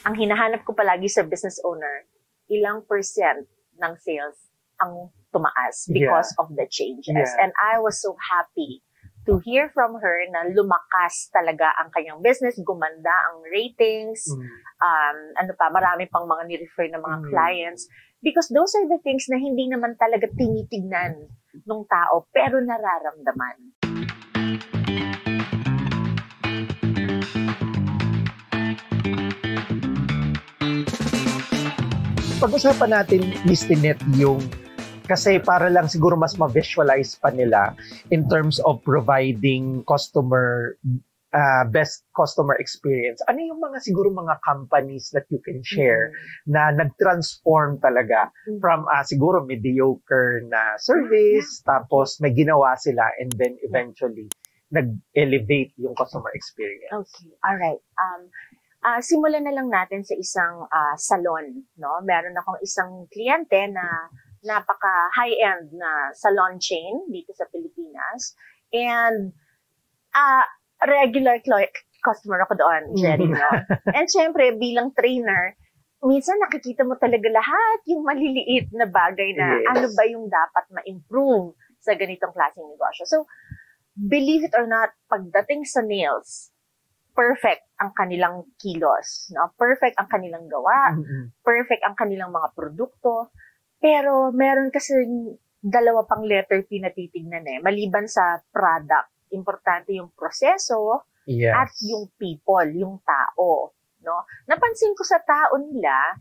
ang hinahanap ko palagi sa business owner, ilang percent ng sales ang tumaas because of the changes. Yeah. And I was so happy to hear from her na lumakas talaga ang kanyang business, gumanda ang ratings, marami pang mga ni-refer na mga clients. Because those are the things na hindi naman talaga tinitignan ng tao, pero nararamdaman. Pag-usapan natin, Miss Tinette, yung kasi para lang siguro mas ma-visualize pa nila in terms of providing customer best customer experience. Ano yung mga siguro mga companies that you can share na nag-transform talaga from siguro mediocre na service, tapos may ginawa sila and then eventually nag-elevate yung customer experience? Okay, alright. Simulan na lang natin sa isang salon, no? Meron akong isang kliyente na napaka high-end na salon chain dito sa Pilipinas. And regular customer ako doon, Jerry, no? And syempre, bilang trainer, minsan nakikita mo talaga lahat yung maliliit na bagay na ano ba yung dapat ma-improve sa ganitong klaseng negosyo. So, believe it or not, pagdating sa nails, perfect ang kanilang kilos, no? Perfect ang kanilang gawa, perfect ang kanilang mga produkto, pero meron kasi dalawa pang letter P na titignan eh. Maliban sa product, importante yung proseso at yung people, yung tao, no? Napansin ko sa tao nila,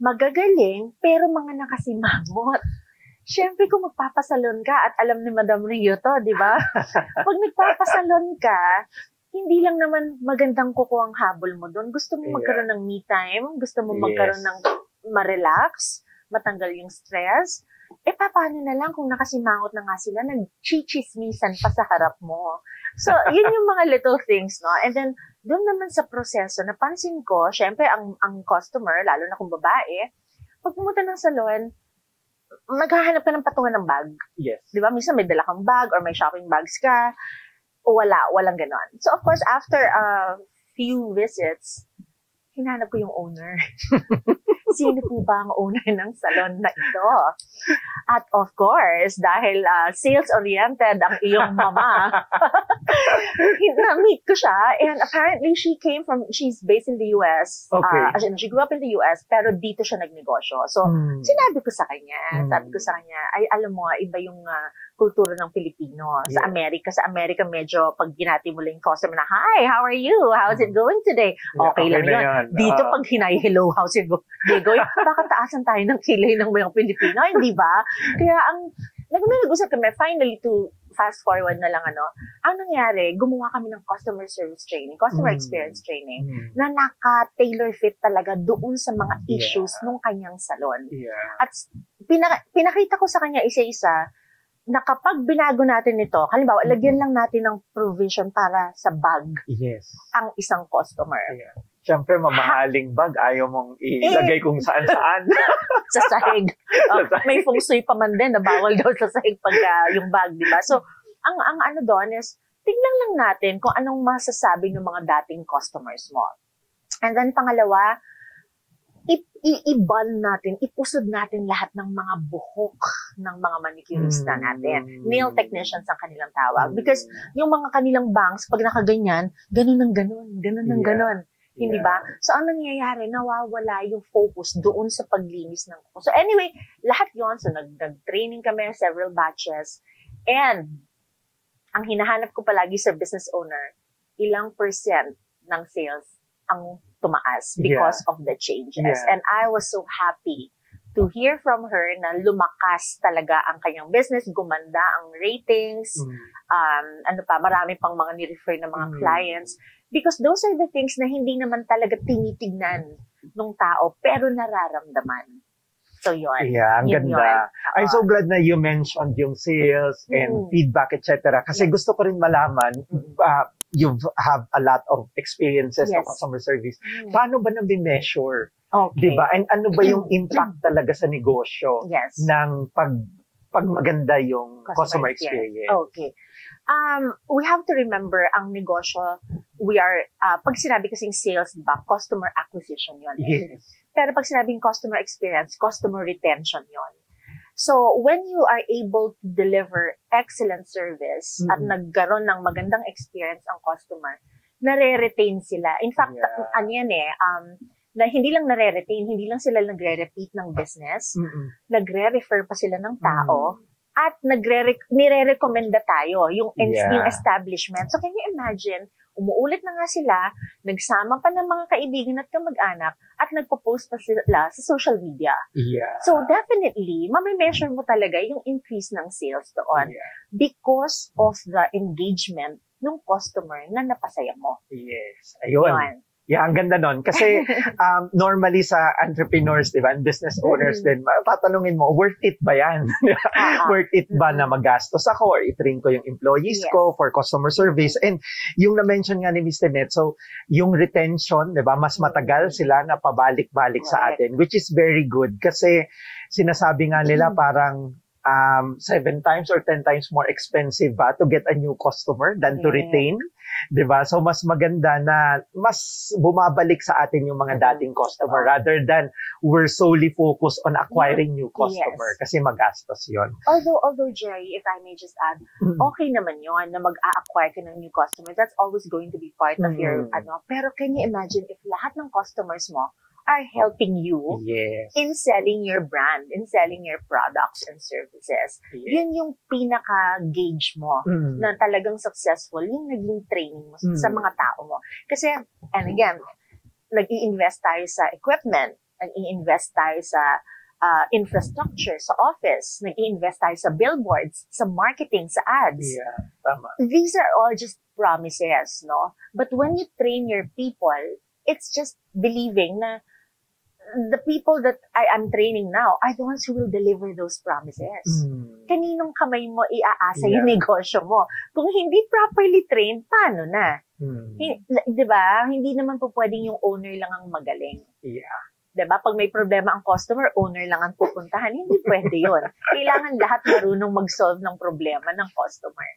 magagaling, pero mga nakasimamot. Siyempre, kung magpapasalon ka, at alam ni Madam Rio to, di ba? Pag nagpapasalon ka, hindi lang naman magandang kuko ang habol mo doon. Gusto mo magkaroon ng me time, gusto mo magkaroon ng ma-relax, matanggal yung stress. Paano na lang kung nakasimangot na nga sila, nag-chichismisan pa sa harap mo. So, yun yung mga little things, no? And then, doon naman sa proseso, napansin ko, syempre, ang customer, lalo na kung babae, pag pumunta ng salon, maghahanap ka ng patungan ng bag. Yes. Di ba? Minsan may dala kang bag or may shopping bags ka. O walang ganon. So, of course, after a few visits, hinanap ko yung owner. Sino po ba ang owner ng salon na ito? At of course, dahil sales-oriented ang iyong mama, na-meet ko siya, and apparently she's based in the US. She grew up in the US, pero dito siya nagnegosyo. So, sinabi ko sa kanya, ay, alam mo, iba yung kultura ng Pilipino. Sa Amerika medyo pag ginati mo lang yung customer na, hi, how are you? How's it going today? Okay lang yun. Dito pag hinay, hello, how's it going? Baka taasan tayo ng kilay ng mga Pilipino, hindi ba? Kaya nag-usap kami, finally to fast forward na lang ang nangyari, gumawa kami ng customer service training, customer experience training, na naka-tailor fit talaga doon sa mga issues nung kanyang salon. At pinakita ko sa kanya isa-isa, na kapag binago natin ito, halimbawa, lagyan lang natin ng provision para sa bag ang isang customer. Siyempre, mamahaling bag, ayaw mong ilagay kung saan-saan. Sa sahig. May feng shui pa man din na bawal daw sa sahig pagka yung bag, di ba? So, ang ano doon is, tingnan lang natin kung anong masasabi ng mga dating customers mo. And then, pangalawa, i-bond natin, ipusod natin lahat ng mga buhok ng mga manicurista natin. Nail technicians ang kanilang tawag. Because yung mga kanilang bangs, pag nakaganyan, ganun ng ganun. Hindi ba? So, ang nangyayari, nawawala yung focus doon sa paglinis ng kuko. So, anyway, lahat yon. So, nag-training kami, several batches. And, ang hinahanap ko palagi sa business owner, ilang percent ng sales ang tumaas because of the changes. And I was so happy to hear from her na lumakas talaga ang kanyang business, gumanda ang ratings, marami pang mga ni-refer na mga clients. Because those are the things na hindi naman talaga tinitignan ng tao, pero nararamdaman. So, yun. Yeah, ang ganda. I'm so glad na you mentioned yung sales and feedback, etc. Kasi gusto ko rin malaman, you have a lot of experiences of customer service. Paano ba na-measure? Diba? And ano ba yung impact talaga sa negosyo ng pag maganda yung customer experience? Okay. We have to remember ang negosyo, pag sinabi kasing sales, diba, customer acquisition yon. Yes. Pero pag sinabing customer experience, customer retention yon. So, when you are able to deliver excellent service at nagkaroon ng magandang experience ang customer, nare-retain sila. In fact, ano yan na hindi lang nare-retain, hindi lang sila nagre-repeat ng business, nagre-refer pa sila ng tao, at nire-recommenda tayo yung establishment. So, can you imagine, umuulit na nga sila, nagsama pa ng mga kaibigan at kamag-anak, at nagpo-post pa sila sa social media. Yeah. So, definitely, mamimeasure mo talaga yung increase ng sales doon because of the engagement ng customer na napasaya mo. Yes. Ayun. Yeah, ang ganda nun. Kasi normally sa entrepreneurs, diba, and business owners din, tatanungin mo, worth it ba yan? Worth it ba na magastos ako or i-train ko yung employees ko for customer service? And yung na-mention nga ni Mr. Net, so yung retention, diba, mas matagal sila na pabalik-balik sa atin, which is very good. Kasi sinasabi nga nila parang 7 times or 10 times more expensive ba to get a new customer than to retain? Diba? So, mas maganda na mas bumabalik sa atin yung mga dating customer rather than we're solely focused on acquiring new customer kasi magastos yon. Although, Jerry, if I may just add, okay naman yon na mag-a-acquire ka ng new customer. That's always going to be part of your, pero can you imagine if lahat ng customers mo are helping you in selling your brand, in selling your products and services. Yun yung pinaka-gauge mo na talagang successful, yung naging training mo sa mga tao mo. Kasi, and again, nag-i-invest tayo sa equipment, nag-i-invest tayo sa infrastructure, sa office, nag-i-invest tayo sa billboards, sa marketing, sa ads. Yeah, tama. These are all just promises, no? But when you train your people, it's just believing na the people that I am training now are the ones who will deliver those promises. Kaninong kamay mo iaasa yung negosyo mo? Kung hindi properly trained, paano na? Diba? Hindi naman po pwedeng yung owner lang ang magaling. Yeah. Diba? Pag may problema ang customer, owner lang ang pupuntahan. Hindi pwede yun. Kailangan lahat marunong mag-solve ng problema ng customer.